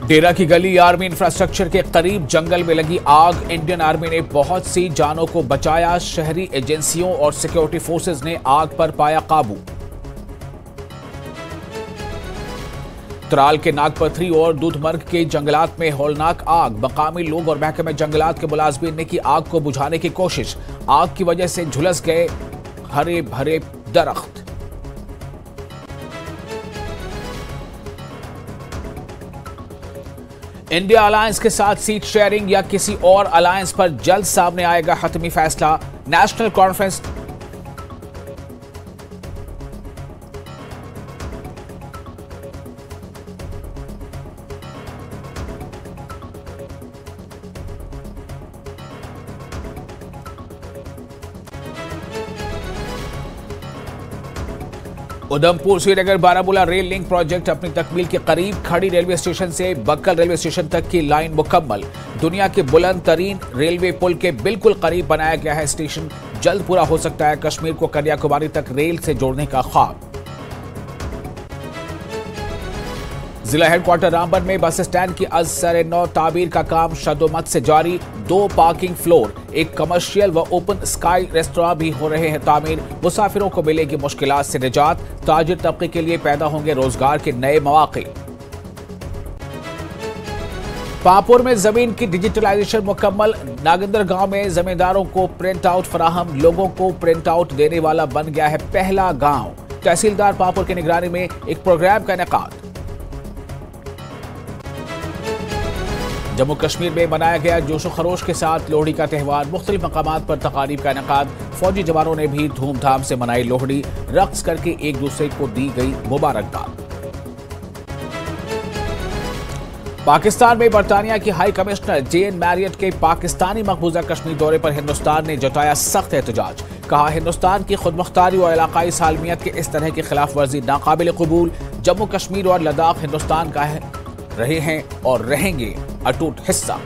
डेरा की गली army infrastructure के करीब जंगल में लगी आग। इंडियन आर्मी ने बहुत सी जानों को बचाया। शहरी एजेंसियों और सिक्योरिटी फोर्सेज ने आग पर पाया काबू। त्राल के नागपथरी और दूधमर्ग के जंगलात में हौलनाक आग। मकामी लोग और महकमे जंगलात के मुलाजमीन ने की आग को बुझाने की कोशिश। आग की वजह से झुलस गए हरे भरे दरख्त। इंडिया अलायंस के साथ सीट शेयरिंग या किसी और अलायंस पर जल्द सामने आएगा हतमी फैसला। National conference Udhampur Srinagar Baramulla rail link project अपनी तकमील के करीब। खड़ी रेलवे स्टेशन से बक्कल रेलवे स्टेशन तक की लाइन मुकम्मल। दुनिया के बुलंद तरीन रेलवे पुल के बिल्कुल करीब बनाया गया है स्टेशन। जल्द पूरा हो सकता है कश्मीर को कन्याकुमारी तक रेल से जोड़ने का ख्वाब। जिला हेडक्वार्टर रामबन में बस स्टैंड की अज़-सर-ए-नौ तामीर का काम शदोमत से जारी। 2 पार्किंग फ्लोर, एक कमर्शियल व ओपन स्काई रेस्टोरेंट भी हो रहे हैं तामीर। मुसाफिरों को मिलेगी मुश्किलात से निजात। ताजिर तबके के लिए पैदा होंगे रोजगार के नए मौके। पापुर में जमीन की डिजिटलाइजेशन मुकम्मल। नागेंद्र गांव में जमींदारों को प्रिंट आउट फराहम। लोगों को प्रिंट आउट देने वाला बन गया है पहला गांव। तहसीलदार पापुर की निगरानी में एक प्रोग्राम का इनेकाद। जम्मू कश्मीर में मनाया गया जोशो खरोश के साथ लोहड़ी का त्यौहार। मुख्तलिफ मकामात पर तकारीब का इनेकाद। फौजी जवानों ने भी धूमधाम से मनाई लोहड़ी। रक्स करके एक दूसरे को दी गई मुबारकबाद। पाकिस्तान में बरतानिया की हाई कमिश्नर जेन मैरियट के पाकिस्तानी मकबूजा कश्मीर दौरे पर हिंदुस्तान ने जताया सख्त एहतजाज। कहा हिंदुस्तान की खुदमुख्तारी और इलाकाई सालमियत के इस तरह की खिलाफ वर्जी नाकाबिल कबूल। जम्मू कश्मीर और लद्दाख हिंदुस्तान का रहे हैं और रहेंगे अटूट हिस्सा।